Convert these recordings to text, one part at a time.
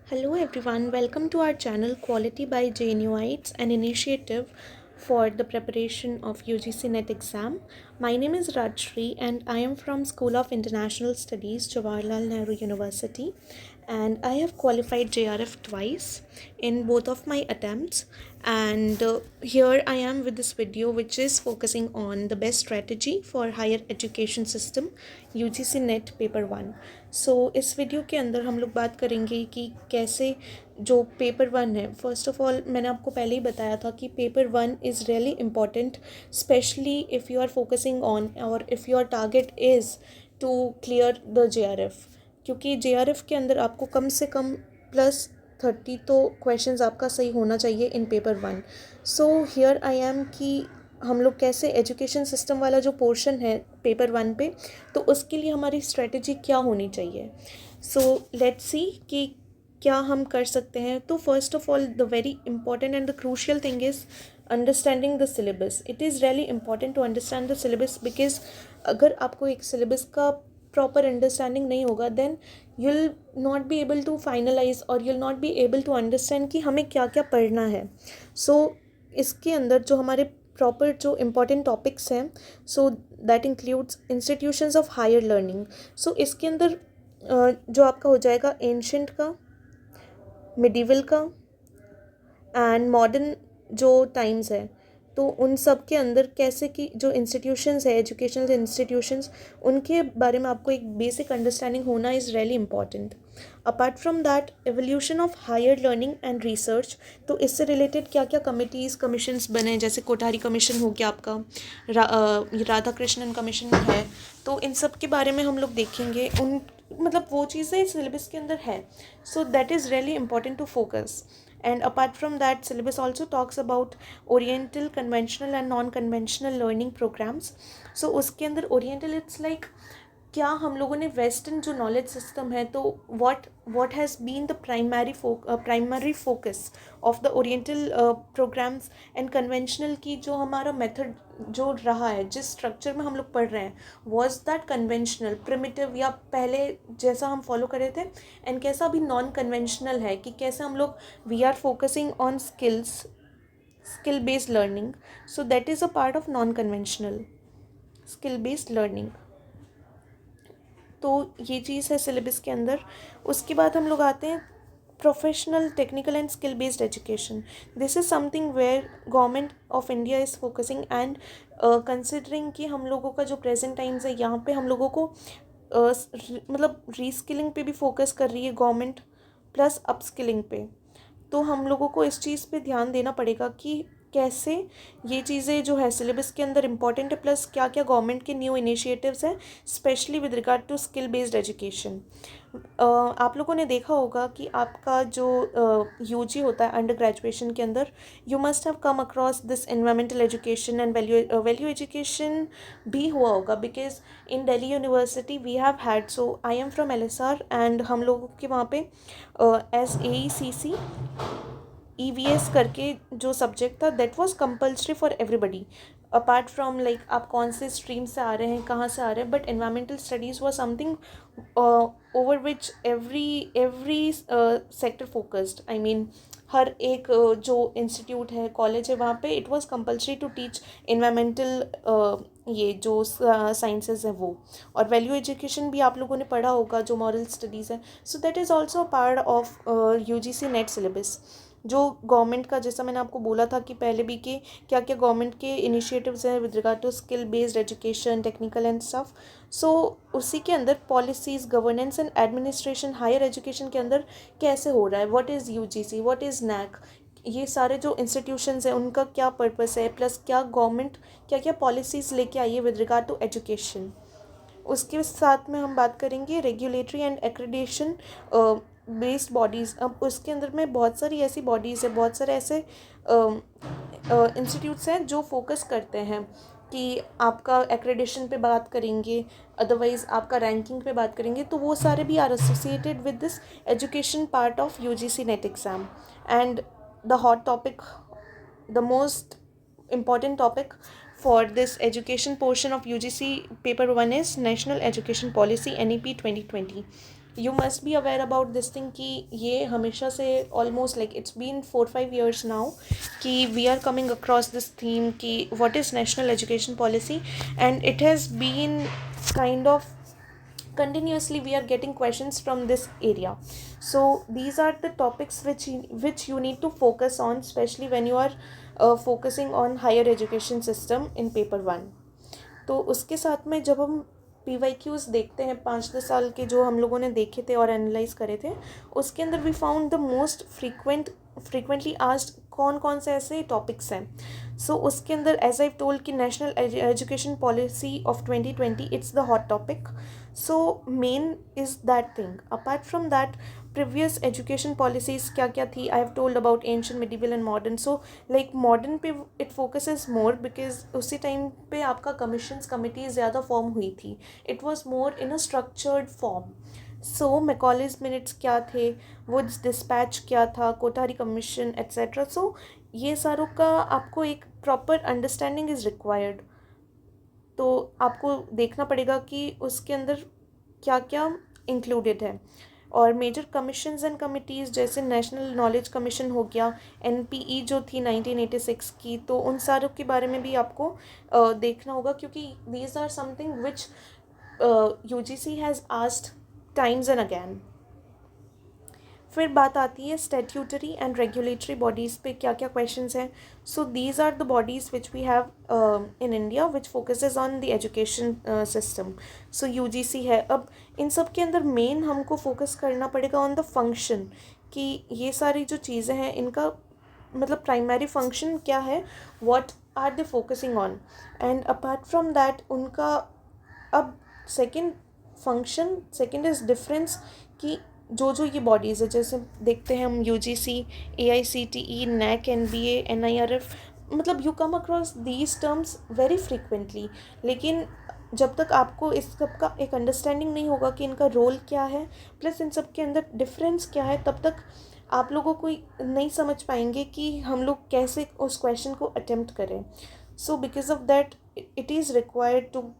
Hello everyone, welcome to our channel Quality by JNUites, an initiative for the preparation of UGC NET exam. My name is Rajshri and I am from School of International Studies, Jawaharlal Nehru University, and I have qualified JRF twice in both of my attempts. And here I am with this video which is focusing on the best strategy for higher education system UGC NET paper 1. इस video के अंदर हम लोग बात करेंगे कि कैसे जो पेपर 1 है, फर्स्ट ऑफ ऑल मैंने आपको पहले ही बताया था कि paper 1 is really important, specially if you are focusing on or if your target is to clear the JRF, क्योंकि JRF के अंदर आपको कम से कम +30 तो क्वेश्चंस आपका सही होना चाहिए इन पेपर 1. हियर आई एम कि हम लोग कैसे एजुकेशन सिस्टम वाला जो पोर्शन है पेपर 1 पे, तो उसके लिए हमारी स्ट्रेटजी क्या होनी चाहिए. लेट्स सी कि क्या हम कर सकते हैं. तो first of all the very important and the crucial thing is understanding the syllabus. It is really important to understand the syllabus, because अगर आपको एक सिलेबस का प्रॉपर अंडरस्टैंडिंग नहीं होगा, then you will not be able to finalise or you will not be able to understand कि हमें क्या क्या पढ़ना है. इसके अंदर जो हमारे प्रॉपर जो इम्पॉर्टेंट टॉपिक्स हैं, that includes institutions of higher learning. इसके अंदर जो आपका हो जाएगा एंशेंट का, मिडीवल का एंड मॉडर्न जो टाइम्स है, तो उन सब के अंदर कैसे कि जो इंस्टीट्यूशंस है, एजुकेशनल इंस्टीट्यूशंस, उनके बारे में आपको एक बेसिक अंडरस्टैंडिंग होना is really important. Apart from that evolution of higher learning and research, तो इससे रिलेटेड क्या क्या कमिटीज़ कमीशंस बने, जैसे कोठारी कमीशन हो गया आपका, राधा कृष्णन कमीशन है, तो इन सब के बारे में हम लोग देखेंगे. मतलब वो चीज़ें सिलेबस के अंदर है, so that is really important to focus. And apart from that, syllabus also talks about oriental, conventional and non-conventional learning programs. उसके अंदर oriental, it's like क्या हम लोगों ने वेस्टर्न जो नॉलेज सिस्टम है, तो what has been the primary focus of the oriental programs, and conventional की जो हमारा मेथड जो रहा है, जिस स्ट्रक्चर में हम लोग पढ़ रहे हैं, was that conventional, primitive, या पहले जैसा हम फॉलो कर रहे थे, एंड कैसा अभी नॉन कन्वेंशनल है कि कैसे हम लोग we are focusing on skill based learning. That is a part of non conventional skill based learning. तो ये चीज़ है सिलेबस के अंदर. उसके बाद हम लोग आते हैं professional, technical and skill based education. This is something where government of India is focusing and considering कि हम लोगों का जो प्रेजेंट टाइम्स है, यहाँ पे हम लोगों को मतलब रीस्किलिंग पे भी फोकस कर रही है गवर्नमेंट, प्लस अपस्किलिंग पे. तो हम लोगों को इस चीज़ पे ध्यान देना पड़ेगा कि कैसे ये चीज़ें जो है सिलेबस के अंदर इम्पॉर्टेंट है, प्लस क्या क्या गवर्नमेंट के न्यू इनिशिएटिव्स हैं, specially with regard to skill based education. आप लोगों ने देखा होगा कि आपका जो यूजी होता है अंडर ग्रेजुएशन के अंदर, you must have come across this environmental education and value education भी हुआ होगा, because in Delhi university we have had. I am from LSR and हम लोगों के वहाँ पे SAECC EVS करके जो सब्जेक्ट था, that was compulsory for everybody, apart from like आप कौन से स्ट्रीम से आ रहे हैं, कहाँ से आ रहे हैं. But environmental studies was something over which every sector focused. I mean हर एक जो इंस्टीट्यूट है, कॉलेज है, वहाँ पे it was compulsory to teach environmental ये जो साइंसेस है वो. और वैल्यू एजुकेशन भी आप लोगों ने पढ़ा होगा, जो मॉरल स्टडीज़ है. That is also part of UGC net syllabus, जो गवर्नमेंट का, जैसा मैंने आपको बोला था कि पहले भी कि क्या क्या गवर्नमेंट के इनिशिएटिव्स हैं with regard to skill based education, technical and stuff. उसी के अंदर policies, governance and administration higher education के अंदर कैसे हो रहा है, what is UGC, what is NAC, ये सारे जो इंस्टीट्यूशंस हैं उनका क्या पर्पस है, प्लस क्या गवर्नमेंट क्या क्या पॉलिसीज़ लेके आई है विद रिगार्ड टू एजुकेशन. उसके साथ में हम बात करेंगे regulatory and accreditation based bodies. अब उसके अंदर में बहुत सारी ऐसी बॉडीज़ है, बहुत सारे ऐसे इंस्टीट्यूट्स हैं जो फोकस करते हैं कि आपका एक्रेडिटेशन पे बात करेंगे, अदरवाइज़ आपका रैंकिंग पे बात करेंगे. तो वो सारे भी are associated with this education part of UGC net exam. And the hot topic, the most important topic for this education portion of UGC paper 1 is National Education Policy NEP 2020. You must be aware about this thing कि ये हमेशा से almost like it's been 4-5 years now कि we are coming across this theme कि what is national education policy, and it has been kind of continuously we are getting questions from this area. So these are the topics which you need to focus on, especially when you are focusing on higher education system in paper 1. तो उसके साथ में जब हम PYQs देखते हैं 5-10 साल के जो हम लोगों ने देखे थे और एनालाइज करे थे, उसके अंदर we found the most frequently asked कौन कौन से ऐसे टॉपिक्स हैं. सो उसके अंदर एज आई टोल्ड कि national education policy of 2020 it's the hot topic. So main is that thing. Apart from that previous education policies क्या क्या थी, I have told about ancient, medieval and modern. So like modern पे it focuses more because उसी time पे आपका commissions committees ज़्यादा form हुई थी. It was more in a structured form. So Macaulay's minutes क्या थे, वुड्स डिस्पैच क्या था, कोठारी कमीशन एट्सेट्रा. सो ये सारों का आपको एक प्रॉपर अंडरस्टैंडिंग इज़ रिक्वायर्ड. तो आपको देखना पड़ेगा कि उसके अंदर क्या क्या इंक्लूडेड है. और मेजर कमीशंस एंड कमिटीज़ जैसे नेशनल नॉलेज कमीशन हो गया, NPE जो थी 1986 की, तो उन सारों के बारे में भी आपको देखना होगा क्योंकि these are something which UGC has asked times and again. फिर बात आती है स्टैट्यूटरी एंड रेगुलेटरी बॉडीज़ पे क्या क्या क्वेश्चंस हैं. So these are the bodies which we have in India which focuses on the education system. So UGC है. अब इन सब के अंदर मेन हमको फोकस करना पड़ेगा ऑन द फंक्शन कि ये सारी जो चीज़ें हैं इनका मतलब प्राइमरी फंक्शन क्या है, what are they focusing on. And apart from that उनका अब सेकेंड इज़ डिफरेंस कि जो ये बॉडीज़ है जैसे देखते हैं हम UGC, AICTE, NAC, NBA, NIRF, मतलब you come across these terms very frequently. लेकिन जब तक आपको इस सब का एक अंडरस्टैंडिंग नहीं होगा कि इनका रोल क्या है प्लस इन सब के अंदर डिफरेंस क्या है, तब तक आप लोगों को नहीं समझ पाएंगे कि हम लोग कैसे उस क्वेश्चन को अटेम्प्ट करें. So because of that it is required to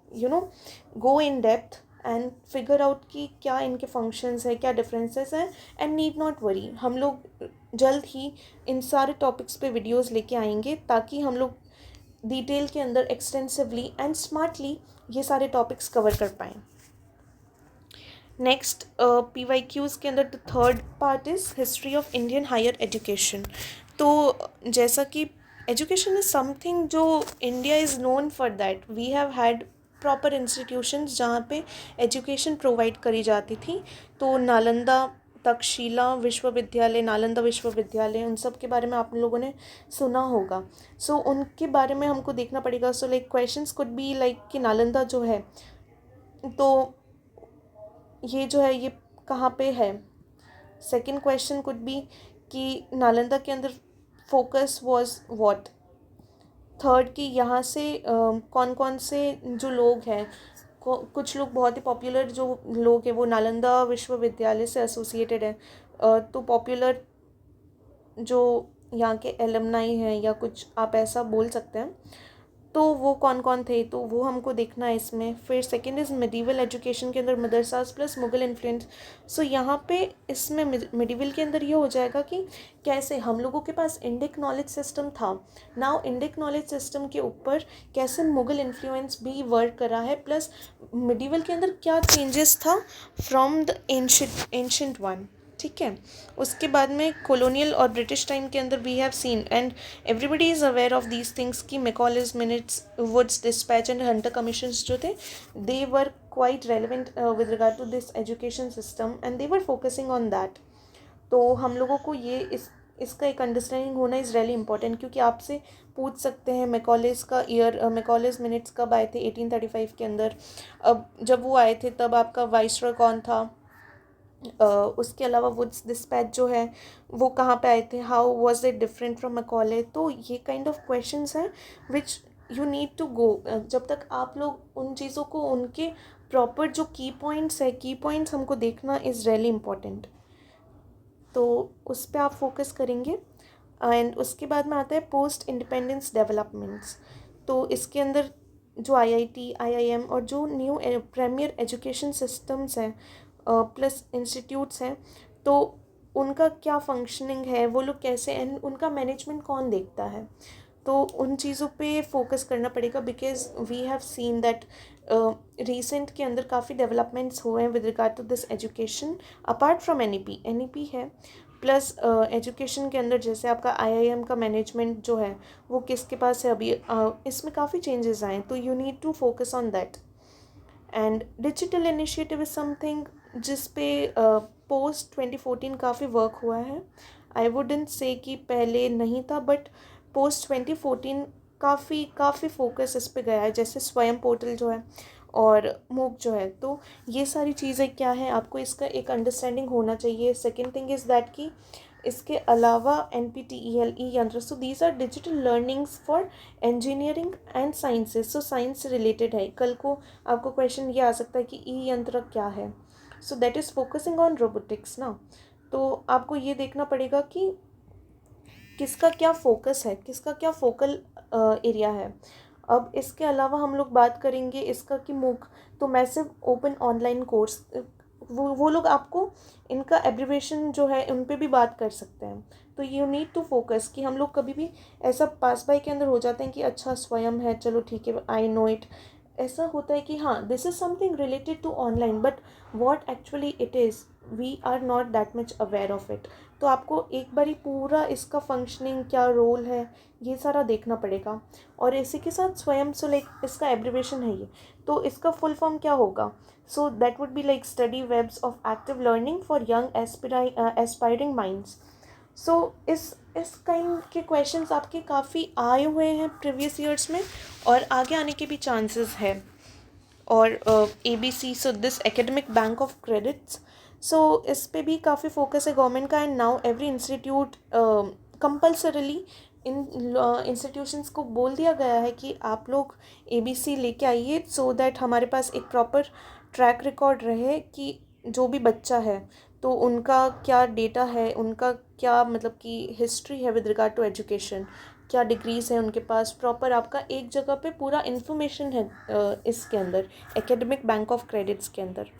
go in depth and figure out कि क्या इनके फंक्शंस है, क्या डिफरेंसेस हैं. एंड नीड नॉट वरी, हम लोग जल्द ही इन सारे टॉपिक्स पे वीडियोस लेके आएंगे ताकि हम लोग डिटेल के अंदर एक्सटेंसिवली एंड स्मार्टली ये सारे टॉपिक्स कवर कर पाएँ. नेक्स्ट PYQs के अंदर the third part is history of Indian higher education. तो जैसा कि एजुकेशन इज़ समथिंग जो India is known for that. We have had proper institutions जहाँ पे एजुकेशन प्रोवाइड करी जाती थी. तो नालंदा, तक्षशिला विश्वविद्यालय, नालंदा विश्वविद्यालय, उन सब के बारे में आप लोगों ने सुना होगा. सो उनके बारे में हमको देखना पड़ेगा. So like questions could be like कि नालंदा जो है तो ये जो है ये कहाँ पे है. सेकंड क्वेश्चन कुड बी कि नालंदा के अंदर फोकस वाज व्हाट. थर्ड कि यहाँ से कौन कौन से जो लोग हैं, कुछ लोग बहुत ही पॉपुलर जो लोग हैं वो नालंदा विश्वविद्यालय से एसोसिएटेड है. तो पॉपुलर जो यहाँ के एलमनाई हैं या कुछ आप ऐसा बोल सकते हैं, तो वो कौन कौन थे, तो वो हमको देखना है इसमें. फिर सेकंड इज़ मिडिवल एजुकेशन के अंदर मदरसास प्लस मुग़ल इन्फ्लुएंस. सो यहाँ पे इसमें मिडिवल के अंदर ये हो जाएगा कि कैसे हम लोगों के पास इंडिक नॉलेज सिस्टम था. नाउ इंडिक नॉलेज सिस्टम के ऊपर कैसे मुग़ल इन्फ्लुएंस भी वर्क करा है, प्लस मिडिवल के अंदर क्या चेंजेस था फ्रॉम द एंशिएंट वन. ठीक है. उसके बाद में कॉलोनियल और ब्रिटिश टाइम के अंदर we have seen and everybody is aware of these things कि Macaulay's minutes, Wood's dispatch and Hunter commissions जो थे they were quite relevant with regard to this education system and they were focusing on that. तो हम लोगों को ये इसका एक अंडरस्टैंडिंग होना इज़ रियली इंपॉर्टेंट क्योंकि आपसे पूछ सकते हैं मैकॉलेज का ईयर, मैकॉलेज मिनट्स कब आए थे 1835 के अंदर. अब जब वो आए थे तब आपका वाइसरॉय कौन था. उसके अलावा वुड्स डिस्पैच जो है वो कहाँ पे आए थे, how was it different from Macaulay. तो ये काइंड ऑफ क्वेश्चंस हैं which you need to go. जब तक आप लोग उन चीज़ों को उनके प्रॉपर जो की पॉइंट्स हमको देखना इज़ रियली इम्पॉर्टेंट. तो उस पर आप फोकस करेंगे. एंड उसके बाद में आता है पोस्ट इंडिपेंडेंस डेवलपमेंट्स. तो इसके अंदर जो IIT, IIM और जो न्यू प्रीमियर एजुकेशन सिस्टम्स हैं प्लस इंस्टीट्यूट्स हैं, तो उनका क्या फंक्शनिंग है, वो लोग कैसे, एंड उनका मैनेजमेंट कौन देखता है, तो उन चीज़ों पे फोकस करना पड़ेगा। Because we have seen that recent के अंदर काफ़ी डेवलपमेंट्स हुए हैं with regard to this education, apart from N E P है, प्लस एजुकेशन के अंदर जैसे आपका आईआईएम का मैनेजमेंट जो है वो किसके पास है अभी, इसमें काफ़ी चेंजेस आए, तो you need to focus on that. And digital initiative is something जिस पे पोस्ट 2014 काफ़ी वर्क हुआ है। आई वुडेंट से कि पहले नहीं था, बट पोस्ट 2014 काफ़ी फोकस इस पे गया है, जैसे स्वयं पोर्टल जो है और मूक जो है। तो ये सारी चीज़ें क्या है, आपको इसका एक अंडरस्टैंडिंग होना चाहिए। सेकेंड थिंग इज़ दैट कि इसके अलावा NPTEL e Yantra, so these are digital learnings for engineering and sciences, so science से रिलेटेड है। कल को आपको क्वेश्चन ये आ सकता है कि ई यंत्र क्या है, so that is focusing on robotics ना। तो आपको ये देखना पड़ेगा कि किसका क्या फोकस है, किसका क्या फोकल एरिया है। अब इसके अलावा हम लोग बात करेंगे इसका कि मूक, तो मैसिव ओपन ऑनलाइन कोर्स, वो लोग आपको इनका एब्रीवेशन जो है उन पे भी बात कर सकते हैं। तो यू नीड टू फोकस कि हम लोग कभी भी ऐसा पास बाय के अंदर हो जाते हैं कि अच्छा स्वयं है, चलो ठीक है, आई नो इट। ऐसा होता है कि हाँ this is something related to online, but what actually it is we are not that much aware of it. तो आपको एक बारी पूरा इसका फंक्शनिंग क्या रोल है ये सारा देखना पड़ेगा। और इसी के साथ स्वयं, सो लाइक इसका एब्रीवेशन है ये, तो इसका फुल फॉर्म क्या होगा, so that would be like study webs of active learning for young aspiring minds. So इस काइंड के क्वेश्चंस आपके काफ़ी आए हुए हैं प्रीवियस ईयर्स में, और आगे आने के भी चांसेस है। और ABC, so this academic bank of credits, so इस पे भी काफ़ी फोकस है गवर्नमेंट का। And now every institute compulsorily इन इंस्टीट्यूशंस को बोल दिया गया है कि आप लोग ABC लेके आइए, सो दैट हमारे पास एक प्रॉपर ट्रैक रिकॉर्ड रहे कि जो भी बच्चा है तो उनका क्या डेटा है, उनका क्या मतलब कि हिस्ट्री है विद रिगार्ड टू एजुकेशन, क्या डिग्रीज़ है उनके पास, प्रॉपर आपका एक जगह पे पूरा इन्फॉर्मेशन है इसके अंदर एकेडमिक बैंक ऑफ क्रेडिट्स के अंदर।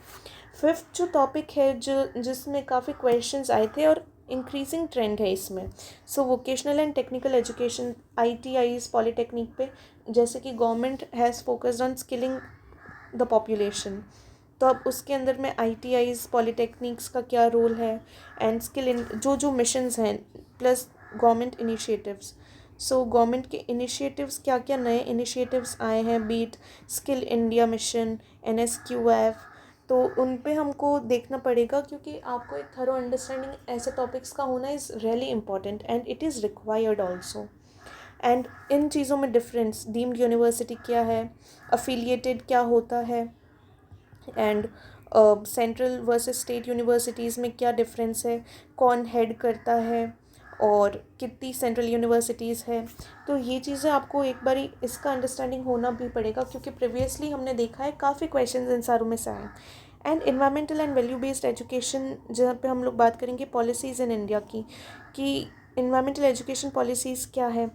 फिफ्थ जो टॉपिक है जिसमें काफ़ी क्वेश्चंस आए थे और इंक्रीजिंग ट्रेंड है इसमें, so vocational and technical education, ITIs polytechnic पे, जैसे कि government has focused on skilling the population, तो अब उसके अंदर में ITIs पॉलीटेक्निक्स का क्या रोल है, एंड स्किल इन जो मिशंस हैं, plus government initiatives. So government के इनिशिएटिव्स क्या क्या नए इनिशिएटिव्स आए हैं, बीट स्किल इंडिया मिशन, NSQF, तो उन पे हमको देखना पड़ेगा, क्योंकि आपको एक थरो अंडरस्टैंडिंग ऐसे टॉपिक्स का होना is really important and it is required also. And in चीज़ों में डिफरेंस, डीम्ड यूनिवर्सिटी क्या है, अफिलिएटेड क्या होता है, and central versus state universities में क्या डिफरेंस है, कौन हेड करता है, और कितनी सेंट्रल यूनिवर्सिटीज़ है। तो ये चीज़ें आपको एक बारी इसका अंडरस्टैंडिंग होना भी पड़ेगा, क्योंकि प्रीवियसली हमने देखा है काफ़ी क्वेश्चंस इन सारों में से आए। And environmental and value based education, जहाँ पे हम लोग बात करेंगे पॉलिसीज़ इन इंडिया की, कि इन्वायरमेंटल एजुकेशन पॉलिसीज़ क्या है।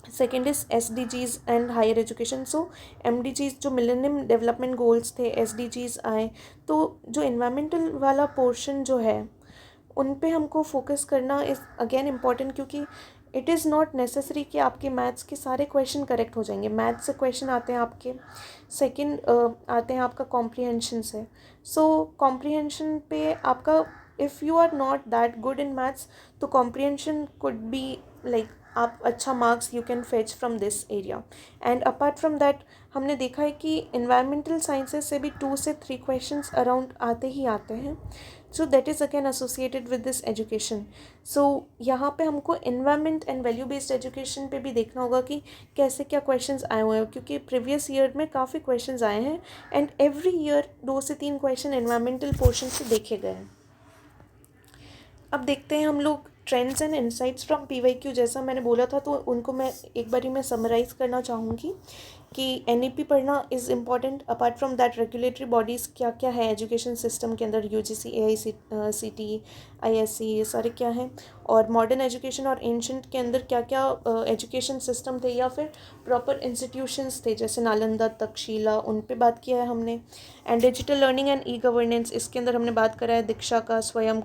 Second is SDGs and higher education, so MDGs जो मिलेनियम डेवलपमेंट गोल्स थे, SDGs आए, तो जो इन्वायरमेंटल वाला पोर्शन जो है उन पे हमको फोकस करना इज़ अगेन इम्पॉर्टेंट, क्योंकि इट इज़ नॉट नेसेसरी कि आपके मैथ्स के सारे क्वेश्चन करेक्ट हो जाएंगे। मैथ्स से क्वेश्चन आते हैं आपके, सेकंड आते हैं आपका कॉम्प्रिहेंशन से। सो कॉम्प्रिहेंशन पे आपका, if you are not that good in maths, तो कॉम्प्रिहेंशन कुड बी लाइक आप अच्छा marks you can fetch from this area. And apart from that हमने देखा है कि इन्वायरमेंटल साइंसेस से भी 2 से 3 क्वेश्चंस अराउंड आते ही आते हैं, so that is again associated with this education. So यहाँ पे हमको environment and value based education पे भी देखना होगा कि कैसे क्या क्वेश्चंस आए हुए हैं, क्योंकि प्रीवियस ईयर में काफ़ी क्वेश्चंस आए हैं एंड एवरी ईयर 2 से 3 क्वेश्चन इन्वायरमेंटल पोर्शन से देखे गए हैं। अब देखते हैं हम लोग trends and insights from PYQ, जैसा मैंने बोला था, तो उनको मैं एक बारी मैं समराइज़ करना चाहूँगी कि NEP पढ़ना is important. Apart from that regulatory bodies क्या क्या है एजुकेशन सिस्टम के अंदर, UGC, AICTE, ISC, ये सारे क्या हैं, और मॉडर्न एजुकेशन और एंशंट के अंदर क्या क्या एजुकेशन सिस्टम थे या फिर प्रॉपर इंस्टीट्यूशंस थे, जैसे नालंदा, तक्षशिला, उन पे बात किया है हमने। And digital learning and e-governance, इसके अंदर हमने बात करा है दीक्षा का, स्वयं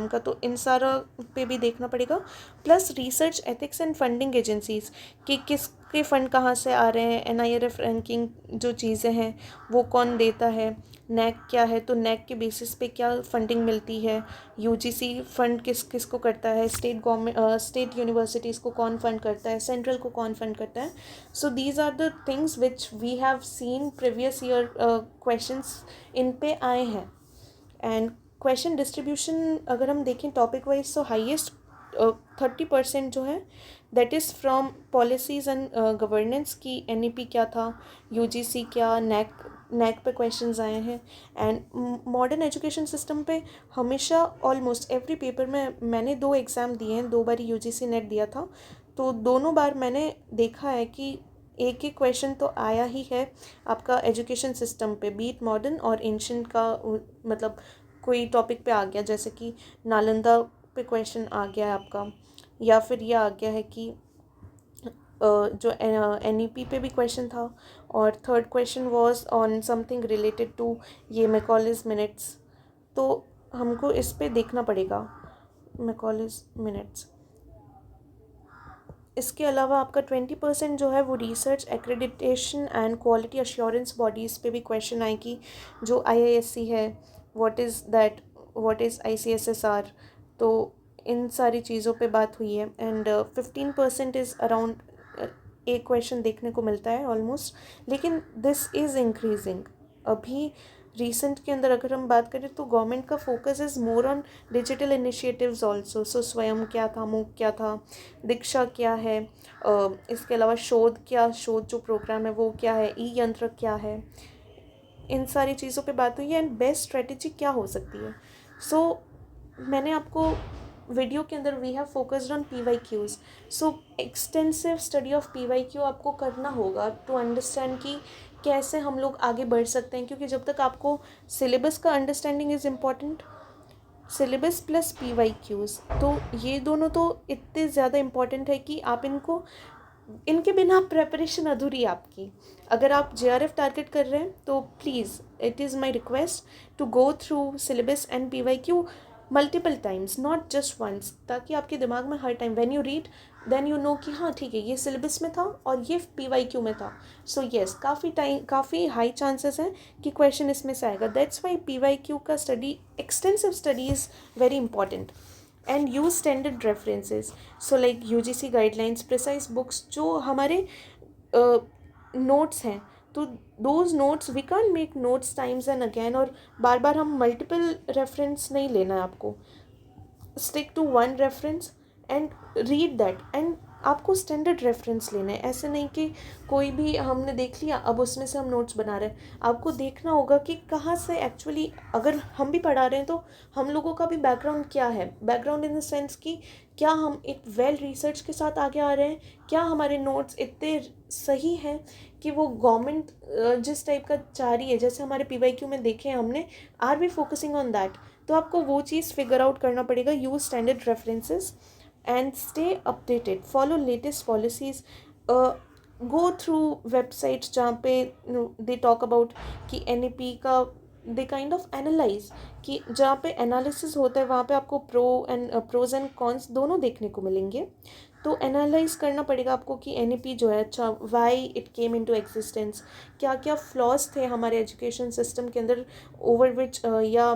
का, तो इन सारा पे भी देखना पड़ेगा। Plus research ethics and funding agencies कि किसके फ़ंड कहाँ से आ रहे हैं, NIRF रैंकिंग जो चीज़ें हैं वो कौन देता है, NAC क्या है, तो NAC के बेसिस पे क्या फंडिंग मिलती है, UGC फंड किस किस को करता है, स्टेट यूनिवर्सिटीज़ को कौन फंड करता है, सेंट्रल को कौन फंड करता है। So these are the things which we have seen previous year questions in पे आए हैं। एंड क्वेश्चन डिस्ट्रीब्यूशन अगर हम देखें टॉपिक वाइज, तो हाईएस्ट 30% जो है that is from policies and governance की NEP क्या था, UGC क्या, NAC पे क्वेश्चंस आए हैं। एंड मॉडर्न एजुकेशन सिस्टम पे हमेशा ऑलमोस्ट एवरी पेपर में, मैंने 2 एग्ज़ाम दिए हैं, 2 बार UGC नेट दिया था, तो दोनों बार मैंने देखा है कि एक एक क्वेश्चन तो आया ही है आपका एजुकेशन सिस्टम पे, बीट मॉडर्न और एंशंट का, मतलब कोई टॉपिक पे आ गया, जैसे कि नालंदा पे क्वेश्चन आ गया है आपका, या फिर ये आ गया है कि जो NEP पे भी क्वेश्चन था, और third question was on something related to ये मैकॉलेज मिनट्स, तो हमको इस पे देखना पड़ेगा मैकॉलेज मिनट्स। इसके अलावा आपका 20% जो है वो research accreditation and quality assurance bodies पे भी क्वेश्चन आएगी, जो IISC है, व्हाट इज़ ICSSR, तो इन सारी चीज़ों पे बात हुई है। एंड 15% इज़ अराउंड, एक क्वेश्चन देखने को मिलता है ऑलमोस्ट, लेकिन दिस इज़ इंक्रीजिंग। अभी रिसेंट के अंदर अगर हम बात करें तो गवर्नमेंट का focus is more on digital initiatives also. So Swayam क्या था, मूक क्या था, दीक्षा क्या है, इसके अलावा शोध जो प्रोग्राम है वो क्या है, E-यंत्र क्या है, इन सारी चीज़ों पे बात हुई है। एंड बेस्ट स्ट्रेटेजी क्या हो सकती है। सो मैंने आपको वीडियो के अंदर we have focused on PYQs, so extensive study of PYQ आपको करना होगा टू अंडरस्टैंड कि कैसे हम लोग आगे बढ़ सकते हैं, क्योंकि जब तक आपको सिलेबस का understanding is important, syllabus plus PYQs, तो ये दोनों तो इतने ज़्यादा इम्पॉर्टेंट है कि आप इनके बिना प्रेपरेशन अधूरी है आपकी। अगर आप JRF टारगेट कर रहे हैं तो please it is my request to go through syllabus and PYQ multiple times, not just once, ताकि आपके दिमाग में हर time when you read then you know कि हाँ ठीक है, ये सिलेबस में था और ये PYQ में था। सो येस, काफ़ी हाई चांसेस हैं कि क्वेश्चन इसमें से आएगा। दैट्स वाई PYQ का study, extensive study is very important. And use standard references, so like UGC guidelines, precise books, जो हमारे नोट्स हैं, तो those notes we can't make notes times and again, और बार बार हम मल्टीपल रेफरेंस नहीं लेना है आपको। Stick to one reference and read that, and आपको स्टैंडर्ड रेफरेंस लेना है। ऐसे नहीं कि कोई भी हमने देख लिया अब उसमें से हम नोट्स बना रहे हैं। आपको देखना होगा कि कहाँ से एक्चुअली, अगर हम भी पढ़ा रहे हैं तो हम लोगों का भी बैकग्राउंड क्या है, बैकग्राउंड इन द सेंस कि क्या हम एक वेल रिसर्च के साथ आगे आ रहे हैं, क्या हमारे नोट्स इतने सही हैं कि वो गवर्नमेंट जिस टाइप का चाह रही है, जैसे हमारे PYQ में देखे हैं हमने, are we focusing on that. तो आपको वो चीज़ फिगर आउट करना पड़ेगा। Use standard references and stay updated, follow latest policies, go through websites जहाँ पे दे टॉक अबाउट कि NEP का दे काइंड ऑफ एनालाइज, कि जहाँ पे एनालिसिस होता है वहाँ पे आपको प्रोज एंड कॉन्स दोनों देखने को मिलेंगे। तो एनालाइज करना पड़ेगा आपको कि NEP जो है, अच्छा why it came into existence, क्या क्या फ्लॉज थे हमारे एजुकेशन सिस्टम के अंदर, ओवर विच या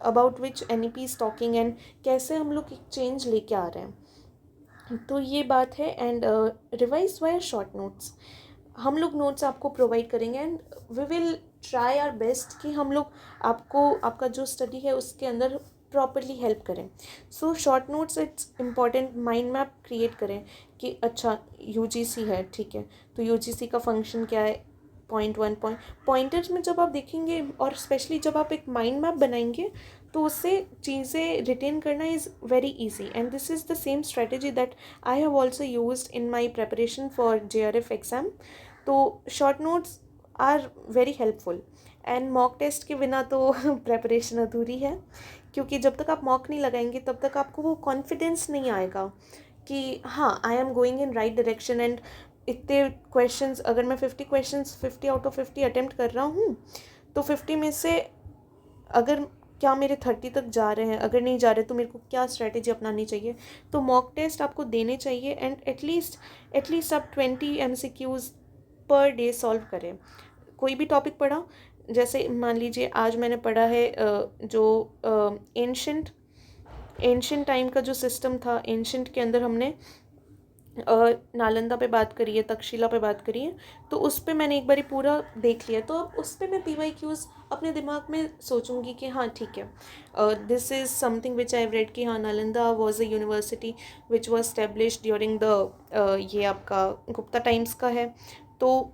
about which NEP is talking, and कैसे हम लोग एक चेंज लेके आ रहे हैं। तो ये बात है। And revise your short notes, हम लोग नोट्स आपको प्रोवाइड करेंगे and we will try our best कि हम लोग आपको आपका जो स्टडी है उसके अंदर प्रॉपरली हेल्प करें। So short notes it's important, mind map create करें कि अच्छा UGC है, ठीक है, तो UGC का फंक्शन क्या है, पॉइंटर्स में जब आप देखेंगे और स्पेशली जब आप एक माइंड मैप बनाएंगे तो उससे चीज़ें रिटेन करना is very easy, and this is the same strategy that I have also used in my preparation for JRF exam. तो short notes are very helpful, and mock test के बिना तो preparation अधूरी है, क्योंकि जब तक आप मॉक नहीं लगाएंगे तब तक आपको वो कॉन्फिडेंस नहीं आएगा कि हाँ, I am going in right direction. And इतने क्वेश्चंस, अगर मैं 50 क्वेश्चंस 50 आउट ऑफ 50 अटेम्प्ट कर रहा हूँ, तो 50 में से अगर क्या मेरे 30 तक जा रहे हैं, अगर नहीं जा रहे तो मेरे को क्या स्ट्रैटेजी अपनानी चाहिए. तो मॉक टेस्ट आपको देने चाहिए, एंड एटलीस्ट आप 20 MCQs पर डे सॉल्व करें. कोई भी टॉपिक पढ़ा, जैसे मान लीजिए आज मैंने पढ़ा है जो एंशंट टाइम का जो सिस्टम था, एंशंट के अंदर हमने नालंदा पे बात करी है, तक्षशिला पे बात करी है, तो उस पर मैंने एक बारी पूरा देख लिया. तो अब उस पर मैं PYQs अपने दिमाग में सोचूंगी कि हाँ ठीक है, this is something which I read कि हाँ, Nalanda was a university which was established during the ये आपका गुप्ता टाइम्स का है. तो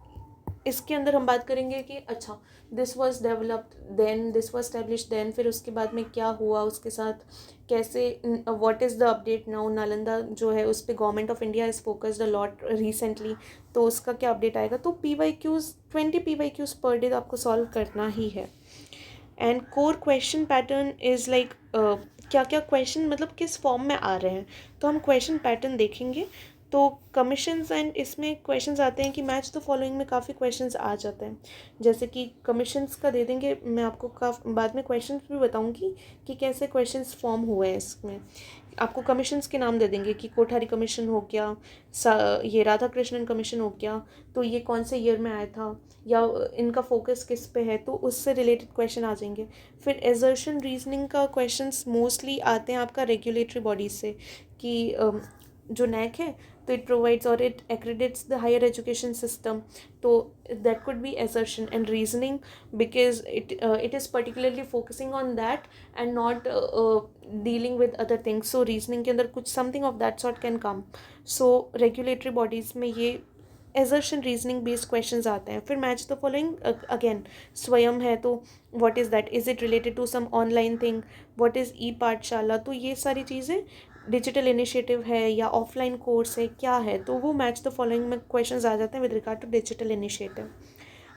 इसके अंदर हम बात करेंगे कि अच्छा, this was developed then, this was established then, फिर उसके बाद में क्या हुआ उसके साथ, कैसे, what is the update now. Nalanda जो है उस पर government of India is focused a lot recently, तो उसका क्या अपडेट आएगा. तो PYQs 20 PYQs पर डे आपको सॉल्व करना ही है. And core question pattern is like क्या क्या क्वेश्चन मतलब किस फॉर्म में आ रहे हैं, तो हम क्वेश्चन पैटर्न देखेंगे. तो कमीशंस एंड इसमें क्वेश्चंस आते हैं कि मैच द फॉलोइंग में काफ़ी क्वेश्चंस आ जाते हैं. जैसे कि कमीशंस का दे देंगे, मैं आपको बाद में क्वेश्चंस भी बताऊंगी कि कैसे क्वेश्चंस फॉर्म हुए हैं. इसमें आपको कमीशंस के नाम दे देंगे कि कोठारी कमीशन हो गया, ये राधा कृष्णन कमीशन हो गया, तो ये कौन से ईयर में आया था, या इनका फोकस किस पे है, तो उससे रिलेटेड क्वेश्चन आ जाएंगे. फिर एजर्शन रीजनिंग का क्वेश्चंस मोस्टली आते हैं आपका रेगुलेटरी बॉडीज से, कि जो नैक है तो इट प्रोवाइड्स और it accredits the higher education system, तो that could be assertion. And reasoning because it is particularly focusing on that and not dealing with other things, so reasoning के अंदर कुछ something of that sort can come. so regulatory bodies में ये assertion reasoning based questions आते हैं. फिर match the following again Swayam है, तो what is that, is it related to some online thing, what is ePathshala, तो ये सारी चीज़ें डिजिटल इनिशिएटिव है या ऑफलाइन कोर्स है, क्या है, तो वो मैच द फॉलोइंग में क्वेश्चंस आ जाते हैं with regard to digital initiative.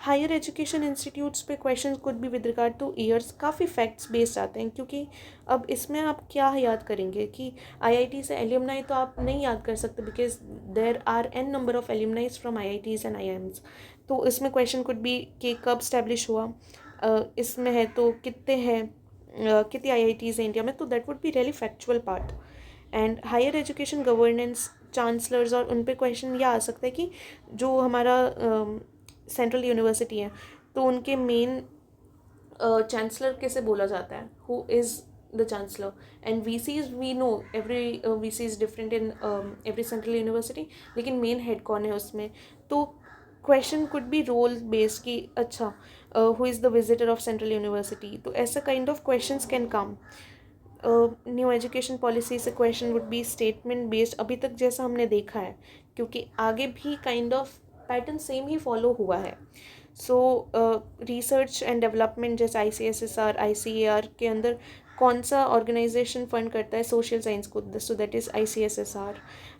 Higher education institutes पे क्वेश्चंस कुड भी विद रिगार्ड टू ईयर्स, काफ़ी फैक्ट्स बेस्ड आते हैं, क्योंकि अब इसमें आप क्या याद करेंगे कि IIT से एल्यूमनाई तो आप नहीं याद कर सकते, because there are n number of alumnis from IITs and IIMs. तो इसमें क्वेश्चन कुड भी कि कब स्टैब्लिश हुआ, इसमें है तो कितने हैं, कितनी IITs हैं इंडिया में, तो that would be really factual part. And higher education governance, chancellors, और उन पे क्वेश्चन यह आ सकता है कि जो हमारा सेंट्रल यूनिवर्सिटी है तो उनके मेन चांसलर कैसे बोला जाता है, who is the chancellor. And VCs, we know every VC is different in every central university, लेकिन मेन हेड कौन है उसमें. तो question could be role based कि अच्छा, who is the visitor of central university, तो ऐसा kind of questions can come. New education policy से question would be statement based, अभी तक जैसा हमने देखा है, क्योंकि आगे भी kind of pattern same he follow हुआ है. सो रिसर्च एंड डेवलपमेंट जैसे ICSSR ICAR के अंदर कौन सा ऑर्गेनाइजेशन फंड करता है सोशल साइंस को, सो दैट इज़ ICSSR.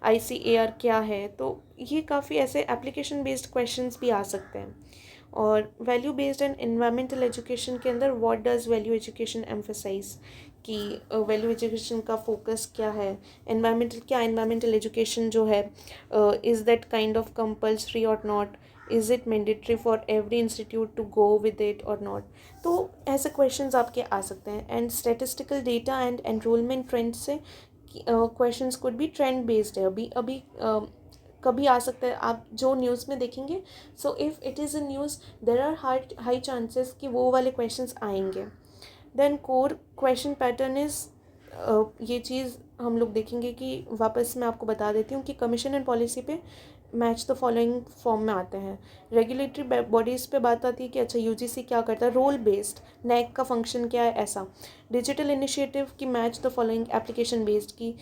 ICAR क्या है, तो ये काफ़ी ऐसे एप्लीकेशन बेस्ड क्वेश्चंस भी आ सकते हैं. और value based and environmental education के अंदर what does value education emphasise, कि वैल्यू एजुकेशन का फोकस क्या है, इन्वायरमेंटल एजुकेशन जो है, is that kind of compulsory और not, is it mandatory for every institute to go with it और नॉट. तो ऐसे क्वेश्चंस आपके आ सकते हैं. And statistical data and enrolment trend से questions could be trend based है. अभी कभी आ सकता है, आप जो न्यूज़ में देखेंगे, so if it is a news there are high chances कि वो वाले क्वेश्चंस आएंगे. Then core question pattern is, ये चीज़ हम लोग देखेंगे कि वापस मैं आपको बता देती हूँ कि कमीशन एंड पॉलिसी पे मैच द फॉलोइंग फॉर्म में आते हैं. रेगुलेटरी बॉडीज़ पे बात आती है कि अच्छा UGC क्या करता है, रोल बेस्ड, नैक का फंक्शन क्या है, ऐसा. डिजिटल इनिशिएटिव की match the following application based की,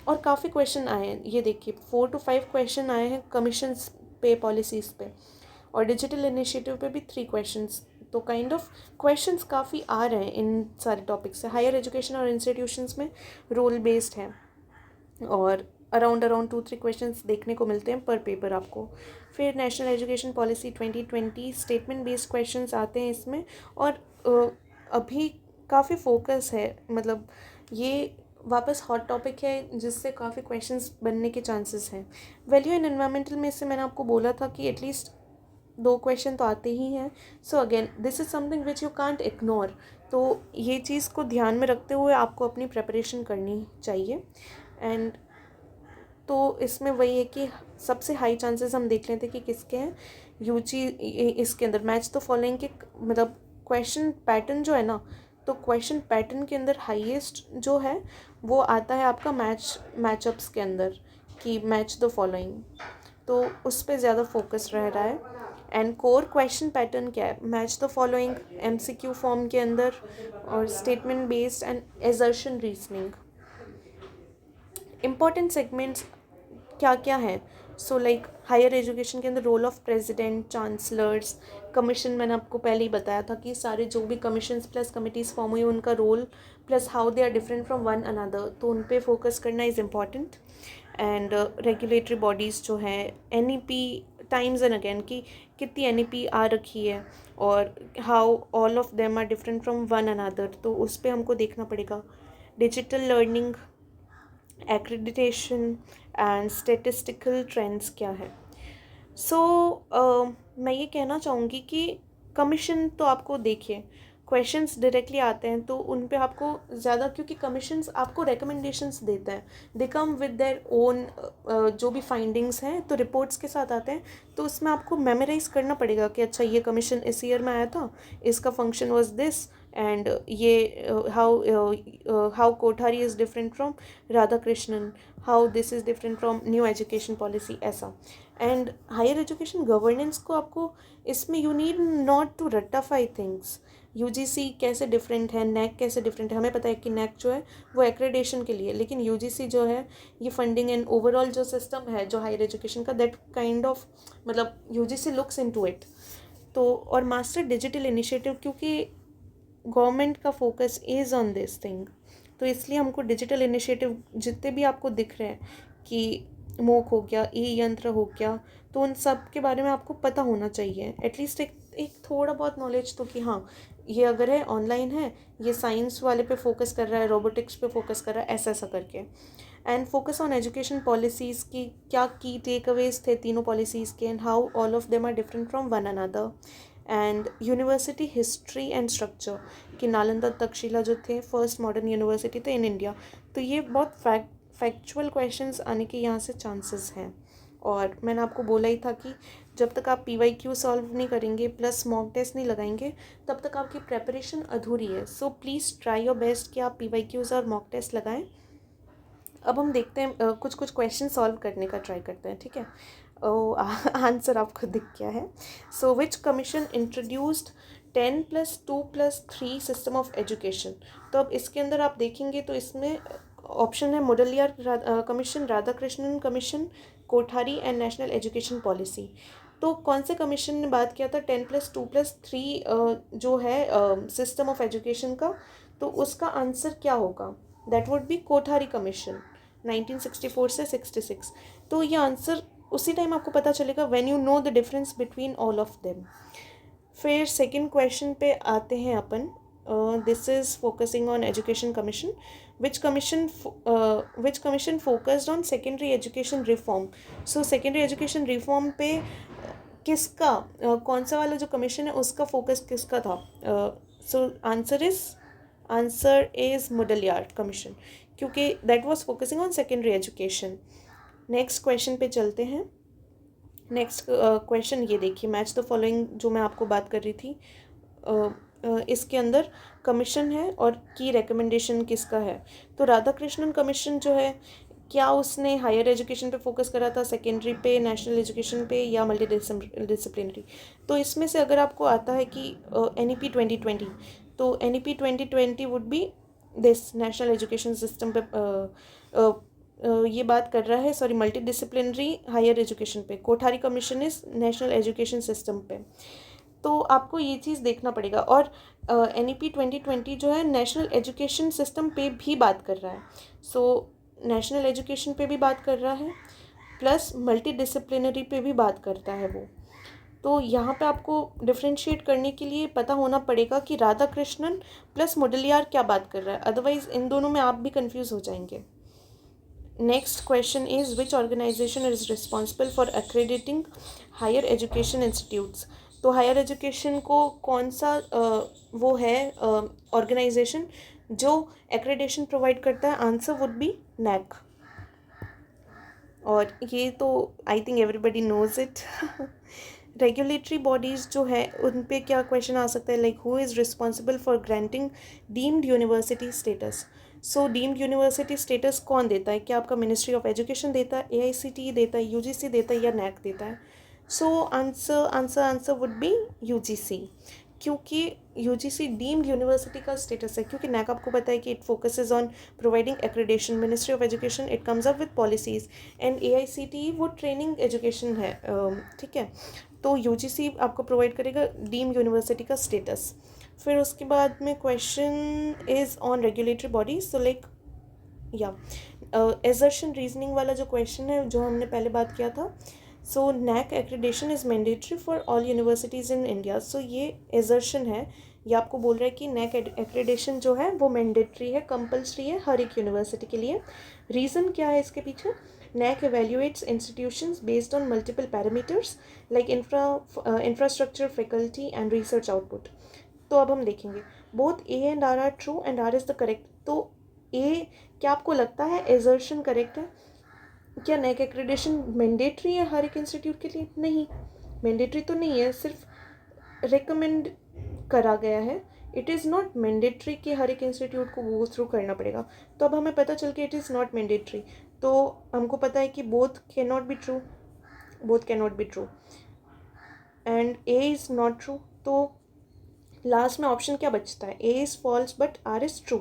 और काफ़ी क्वेश्चन आए हैं. ये देखिए 4 to 5 क्वेश्चन आए हैं कमीशंस पे, पॉलिसीज़ पे, और डिजिटल इनिशिएटिव पे भी 3 क्वेश्चंस, तो काइंड ऑफ क्वेश्चंस काफ़ी आ रहे हैं इन सारे टॉपिक से। हायर एजुकेशन और इंस्टीट्यूशंस में रोल बेस्ड है और अराउंड 2-3 क्वेश्चंस देखने को मिलते हैं पर पेपर आपको। फिर national education policy 2020 statement based questions आते हैं इसमें। और अभी काफ़ी फोकस है, मतलब ये वापस हॉट टॉपिक है जिससे काफ़ी क्वेश्चंस बनने के चांसेस हैं। वैल्यू एंड एनवायरमेंटल में से मैंने आपको बोला था कि एटलीस्ट 2 क्वेश्चन तो आते ही हैं। So again this is something which you can't ignore. तो ये चीज़ को ध्यान में रखते हुए आपको अपनी प्रिपरेशन करनी चाहिए। एंड तो इसमें वही है कि सबसे हाई चांसेस हम देख लेते हैं कि किसके हैं। यूजी इसके अंदर मैच द फॉलोइंग के मतलब क्वेश्चन पैटर्न जो है ना, तो क्वेश्चन पैटर्न के अंदर हाईएस्ट जो है वो आता है आपका मैचअप्स के अंदर कि मैच द फॉलोइंग, तो उस पर ज़्यादा फोकस रह रहा है। एंड कोर क्वेश्चन पैटर्न क्या है, match the following MCQ form के अंदर और statement based and assertion reasoning. Important segments क्या क्या हैं, सो लाइक हायर एजुकेशन के अंदर role of president, chancellors, commission मैंने आपको पहले ही बताया था कि सारे जो भी कमीशंस प्लस कमिटीज़ फॉर्म हुई उनका role plus how they are different from one another, तो उन पे फोकस करना is important. And regulatory bodies जो हैं, एनईपी टाइम्स एंड अगेन कि कितनी एनईपी आ रखी है और how all of them are different from one another, तो उस पर हमको देखना पड़ेगा। Digital learning, accreditation and statistical trends क्या है। सो मैं ये कहना चाहूँगी कि कमीशन तो आपको देखिए क्वेश्चंस डायरेक्टली आते हैं तो उन पे आपको ज़्यादा, क्योंकि कमीशंस आपको रिकमेंडेशंस देते हैं, दे कम विद देयर ओन जो भी फाइंडिंग्स हैं तो रिपोर्ट्स के साथ आते हैं, तो उसमें आपको मेमोराइज करना पड़ेगा कि अच्छा ये कमीशन इस ईयर में आया था, इसका फंक्शन वाज दिस एंड ये how Kothari is different from Radhakrishnan, how this is different from new education policy, ऐसा। एंड हायर एजुकेशन गवर्नेंस को आपको इसमें यू नीड नॉट टू रट्टाफाई थिंग्स। यूजीसी कैसे डिफरेंट है, नैक कैसे डिफरेंट है, हमें पता है कि नैक जो है वो एक्रेडिटेशन के लिए, लेकिन यूजीसी जो है ये फंडिंग एंड ओवरऑल जो सिस्टम है जो हायर एजुकेशन का, दैट काइंड ऑफ मतलब यूजीसी लुक्स इनटू इट। तो और मास्टर डिजिटल इनिशिएटिव, क्योंकि गवर्नमेंट का focus is on this thing, तो इसलिए हमको डिजिटल इनिशिएटिव जितने भी आपको दिख रहे हैं कि मोक हो गया, ई यंत्र हो गया, तो उन सब के बारे में आपको पता होना चाहिए एटलीस्ट एक थोड़ा बहुत नॉलेज, तो कि हाँ ये अगर है ऑनलाइन है, ये साइंस वाले पे फोकस कर रहा है, रोबोटिक्स पे फोकस कर रहा है, ऐसा ऐसा करके। And focus on education policies की क्या की टेक अवेज थे तीनों पॉलिसीज़ के, and how all of them are different from one another. And university history and structure कि नालंदा तक्षशिला जो थे फर्स्ट मॉडर्न यूनिवर्सिटी थे इन इंडिया, तो ये बहुत फैक्चुअल क्वेश्चंस आने के यहाँ से चांसेस हैं। और मैंने आपको बोला ही था कि जब तक आप PYQ सॉल्व नहीं करेंगे प्लस मॉक टेस्ट नहीं लगाएंगे तब तक आपकी प्रेपरेशन अधूरी है। सो प्लीज़ ट्राई योर बेस्ट कि आप PYQs और मॉक टेस्ट लगाएं। अब हम देखते हैं कुछ क्वेश्चन सॉल्व करने का ट्राई करते हैं, ठीक है। आंसर आपको दिख गया है। So which commission introduced 10+2+3 system of education, तो अब इसके अंदर आप देखेंगे तो इसमें ऑप्शन है Mudaliar commission, Radhakrishnan commission, Kothari and national education policy. तो कौन से कमीशन ने बात किया था 10+2+3 जो है सिस्टम ऑफ एजुकेशन का, तो उसका आंसर क्या होगा, that would B Kothari commission 1964 से 66। तो ये आंसर उसी टाइम आपको पता चलेगा when you know the difference between all of them. फिर सेकंड क्वेश्चन पे आते हैं अपन। This is focusing on education commission, which commission focused on secondary education reform. So secondary education reform पे किसका कौन सा वाला जो कमीशन है उसका फोकस किसका था। सो आंसर इज़ मुडलियार कमीशन, क्योंकि that was focusing on secondary education. Next question पे चलते हैं। नेक्स्ट क्वेश्चन ये देखिए, मैच द फॉलोइंग जो मैं आपको बात कर रही थी, इसके अंदर कमीशन है और की रिकमेंडेशन किसका है। तो राधा कृष्णन कमीशन जो है, क्या उसने हायर एजुकेशन पे फोकस करा था, सेकेंडरी पे, नेशनल एजुकेशन पे, या मल्टी डिसिप्लिनरी। तो इसमें से अगर आपको आता है कि NEP 2020, तो NEP 2020 would be this national education system पे ये बात कर रहा है, sorry multidisciplinary higher education पे। Kothari commission is national education system पे। तो आपको ये चीज़ देखना पड़ेगा। और NEP 2020 जो है नेशनल एजुकेशन सिस्टम पे भी बात कर रहा है। सो नेशनल एजुकेशन पे भी बात कर रहा है, प्लस मल्टी डिसिप्लिनरी पे भी बात करता है वो। तो यहाँ पे आपको डिफ्रेंशिएट करने के लिए पता होना पड़ेगा कि राधा कृष्णन प्लस मुडलियार क्या बात कर रहा है, अदरवाइज इन दोनों में आप भी कंफ्यूज हो जाएंगे। Next question is which organisation is responsible for accrediting higher education institutes. तो हायर एजुकेशन को कौन सा वो है ऑर्गेनाइजेशन जो एक्रेडिटेशन प्रोवाइड करता है? Answer would be NAC। और ये तो I think everybody knows it. Regulatory bodies जो है उन पे क्या क्वेश्चन आ सकता है, like who is responsible for granting deemed university status. So deemed university status कौन देता है? क्या आपका मिनिस्ट्री ऑफ एजुकेशन देता है, AICTE देता है, UGC देता है या NAC देता है? So answer would B UGC, क्योंकि UGC डीम्ड यूनिवर्सिटी का स्टेटस है, क्योंकि NAC आपको पता है कि it focuses on providing accreditation, ministry of education it comes up with policies, and AICTE वो ट्रेनिंग एजुकेशन है, ठीक है। तो UGC आपको प्रोवाइड करेगा डीम्ड यूनिवर्सिटी का स्टेटस। फिर उसके बाद में question is on regulatory bodies. So like या एजर्शन रीजनिंग वाला जो क्वेश्चन है जो हमने पहले बात किया था। So NAC accreditation is mandatory for all universities in India. So ये एजर्शन है, ये आपको बोल रहा है कि NAC एक्रेडिटेशन जो है वो मैंडेटरी है, कंपल्सरी है हर एक यूनिवर्सिटी के लिए। रीज़न क्या है इसके पीछे? NAC evaluates institutions based on multiple parameters like infrastructure, faculty and research output. तो अब हम देखेंगे both A and R are true and R is the correct। तो A क्या आपको लगता है एजर्शन करेक्ट है? क्या NAC एक्रेडिटेशन मैंडेटरी है हर एक इंस्टीट्यूट के लिए? नहीं, मैंडेटरी तो नहीं है, सिर्फ रिकमेंड करा गया है। इट इज़ नॉट मैंडेटरी कि हर एक इंस्टीट्यूट को गो थ्रू करना पड़ेगा। तो अब हमें पता चल के इट इज़ नॉट मैंडेटरी, तो हमको पता है कि both can not be true, both can not be true and A is not true. तो लास्ट में ऑप्शन क्या बचता है? A is false but R is true.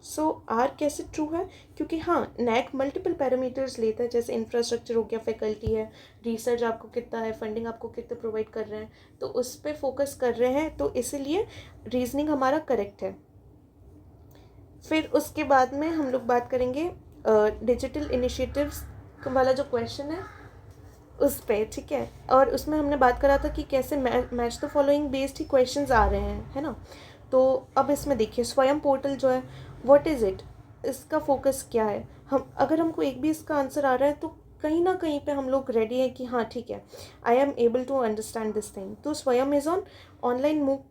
So R कैसे ट्रू है? क्योंकि हाँ NAC मल्टीपल पैरामीटर्स लेता है, जैसे इंफ्रास्ट्रक्चर हो गया, फैकल्टी है, रिसर्च आपको कितना है, फंडिंग आपको कितने प्रोवाइड कर रहे हैं, तो उस पर फोकस कर रहे हैं, तो इसीलिए रीजनिंग हमारा करेक्ट है। फिर उसके बाद में हम लोग बात करेंगे डिजिटल इनिशिएटिव्स वाला जो क्वेश्चन है उस पर, ठीक है। और उसमें हमने बात करा था कि कैसे मैच द फॉलोइंग बेस्ड ही क्वेश्चंस आ रहे हैं, है ना। तो अब इसमें देखिए स्वयं पोर्टल जो है व्हाट इज़ इट, इसका फोकस क्या है? हम अगर हमको एक भी इसका आंसर आ रहा है तो कहीं ना कहीं पे हम लोग रेडी हैं कि हाँ ठीक है, I am able to understand this thing. तो स्वयं इज़ ऑन ऑनलाइन मूक,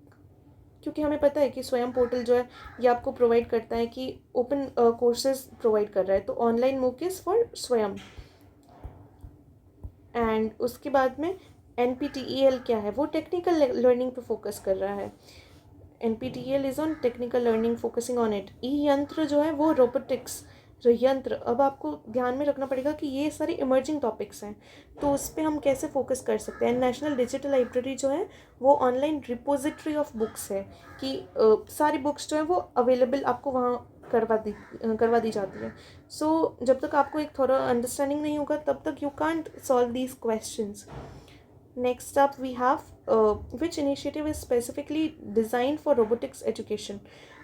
क्योंकि हमें पता है कि स्वयं पोर्टल जो है ये आपको प्रोवाइड करता है कि ओपन कोर्सेज प्रोवाइड कर रहा है, तो ऑनलाइन मूक इज़ फॉर स्वयं। एंड उसके बाद में NPTEL क्या है? वो टेक्निकल लर्निंग पे फोकस कर रहा है। NPTEL is on technical learning, focusing on it. यंत्र जो है वो रोबोटिक्स यंत्र। अब आपको ध्यान में रखना पड़ेगा कि ये सारे इमर्जिंग टॉपिक्स हैं, तो उस पर हम कैसे फोकस कर सकते हैं। नेशनल डिजिटल लाइब्रेरी जो है वो ऑनलाइन रिपोजिटरी ऑफ बुक्स है, कि सारी बुक्स जो है वो अवेलेबल आपको वहाँ करवा दी जाती है। सो जब तक आपको एक थोड़ा अंडरस्टैंडिंग नहीं होगा तब तक you can't solve these questions. Next up we have which initiative is specifically designed for robotics education.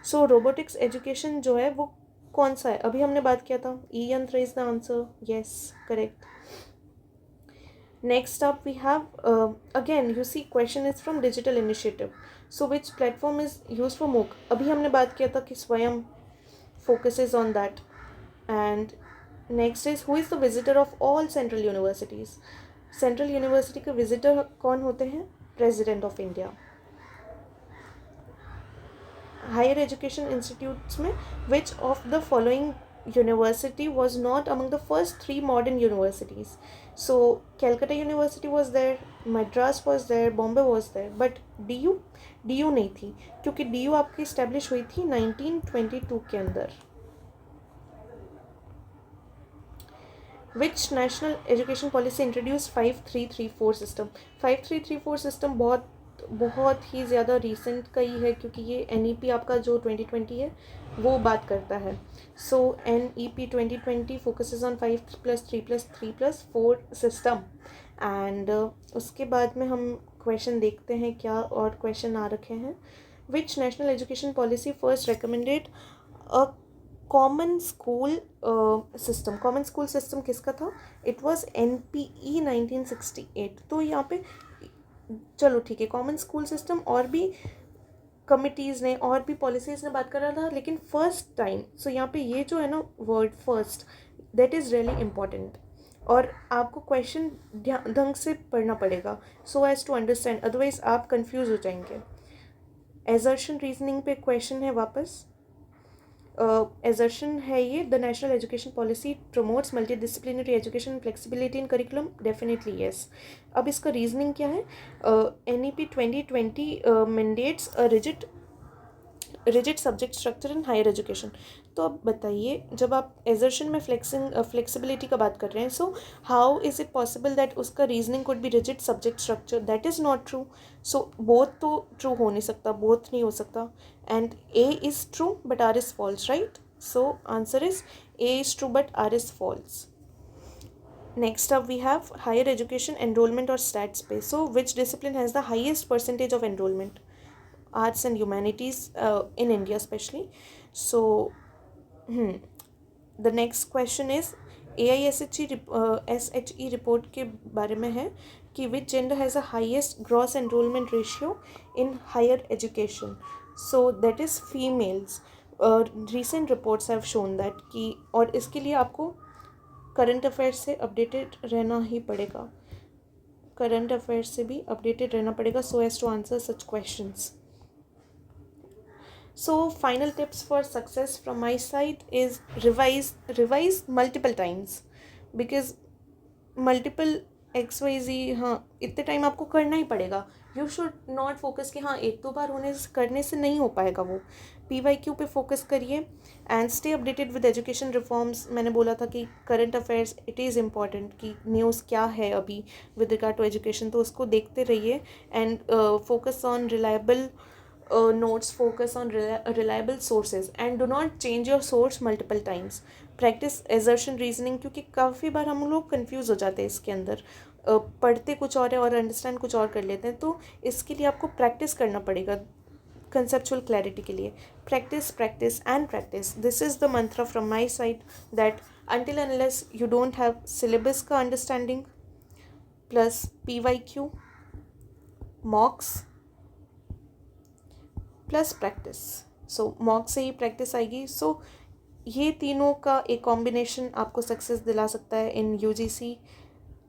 So robotics education जो है वो कौन सा है? अभी हमने बात किया था यंत्र is the answer, yes correct. Next up we have again you see question is from digital initiative. So which platform is use for MOOC. अभी हमने बात किया था कि स्वयं focuses on that. And next is who is the visitor of all central universities. Central university के visitor कौन होते हैं? President of India. Higher education institutes में which of the following university was not among the first 3 modern universities? So Calcutta University was there, Madras was there, Bombay was there, but DU नहीं थी, क्योंकि DU आपकी establish हुई थी 1922 के अंदर। Which national education policy introduce 5334 system. 5334 system बहुत ही ज़्यादा रिसेंट का ही है, क्योंकि ये NEP आपका जो 2020 है वो बात करता है। सो NEP 2020 focuses on 5+3+3+4 system. And उसके बाद में हम क्वेश्चन देखते हैं क्या और क्वेश्चन आ रखे हैं. Which national education policy first recommended a common school system. Common school system किसका था? It was NPE 1968. तो यहाँ पे चलो ठीक है, कॉमन स्कूल सिस्टम और भी कमिटीज़ ने और भी पॉलिसीज़ ने बात करा था, लेकिन फर्स्ट टाइम. सो यहाँ पे ये जो है ना word first, that is really important. और आपको क्वेश्चन ढंग से पढ़ना पड़ेगा so as to understand, otherwise आप कंफ्यूज हो जाएंगे. एजर्शन रीजनिंग पे क्वेश्चन है वापस. एजर्शन है ये, the national education policy promotes multi disciplinary education flexibility in curriculum. Definitely yes. अब इसका रीजनिंग क्या है? NEP 2020 mandates a rigid subject structure in higher education. तो अब बताइए, जब आप एजर्शन में फ्लेक्सिबिलिटी का बात कर रहे हैं, so how is it possible that उसका reasoning could be rigid subject structure? That is not true. So both तो ट्रू हो नहीं सकता, बोथ नहीं हो सकता. And A is true but R is false, right? So answer is A is true but R is false. Next up we have higher education enrollment or stats pay. So which discipline has the highest percentage of enrollment? Arts and humanities in India especially. So the next question is SHE report के बारे में है कि which gender has the highest gross enrollment ratio in higher education. So that is females. Recent reports have shown that कि, और इसके लिए आपको करंट अफेयर्स से अपडेटेड रहना ही पड़ेगा. करंट अफेयर्स से भी अपडेटेड रहना पड़ेगा so as to answer such questions. So final tips for success from my side is revise multiple times, because multiple XYZ, हाँ इतने टाइम आपको करना ही पड़ेगा. यू शुड नॉट फोकस कि हाँ एक दो बार करने से नहीं हो पाएगा वो. PYQ पे फोकस करिए and stay updated with education reforms. मैंने बोला था कि current affairs it is important कि न्यूज़ क्या है अभी विद रिगार्ड टू एजुकेशन, तो उसको देखते रहिए. And focus on reliable notes, focus on reliable sources and do not change your source multiple times. Practice assertion reasoning, क्योंकि काफ़ी बार हम लोग कंफ्यूज हो जाते हैं इसके अंदर. पढ़ते कुछ और है और अंडरस्टैंड कुछ और कर लेते हैं, तो इसके लिए आपको प्रैक्टिस करना पड़ेगा कंसेप्चुअल क्लैरिटी के लिए. Practice practice and practice, this is the mantra from my side, that until unless you don't have syllabus का understanding plus PYQ, mocks plus practice. So mock से ही प्रैक्टिस आएगी. सो ये तीनों का एक कॉम्बिनेशन आपको सक्सेस दिला सकता है in UGC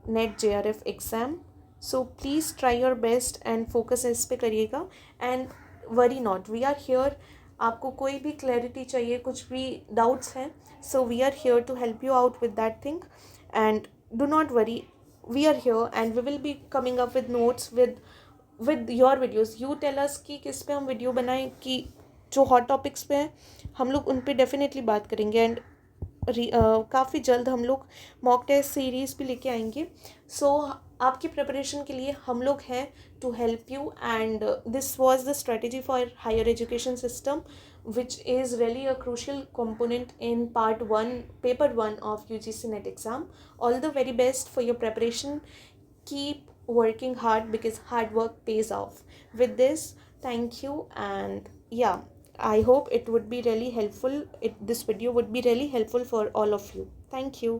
NET JRF exam. So please try your best and focus इस पे करिएगा. And worry not, we are here. आपको कोई भी क्लैरिटी चाहिए, कुछ भी डाउट्स हैं, so we are here to help you out with that thing. And do not worry, we are here and we will be coming up with notes with your videos. You tell us कि किस पे हम video बनाएं, कि जो hot topics पे हैं हम लोग उन पे डेफिनेटली बात करेंगे. एंड काफ़ी जल्द हम लोग मॉक टेस्ट सीरीज़ भी लेके आएंगे. सो आपकी प्रिपरेशन के लिए हम लोग हैं to help you. And this was the strategy for higher education system, which is really a crucial component in paper 1 of UGC NET exam. All the very best for your preparation. Keep working hard because hard work pays off. With this, thank you, and yeah, I hope it would be really helpful. This video would be really helpful for all of you. Thank you.